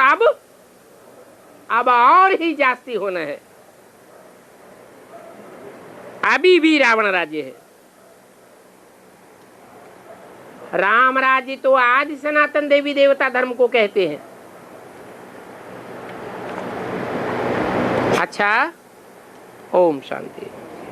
अब और ही जास्ती होना है। अभी भी रावण राज्य है। राम राज्य तो आदि सनातन देवी देवता धर्म को कहते हैं। अच्छा, ओम शांति।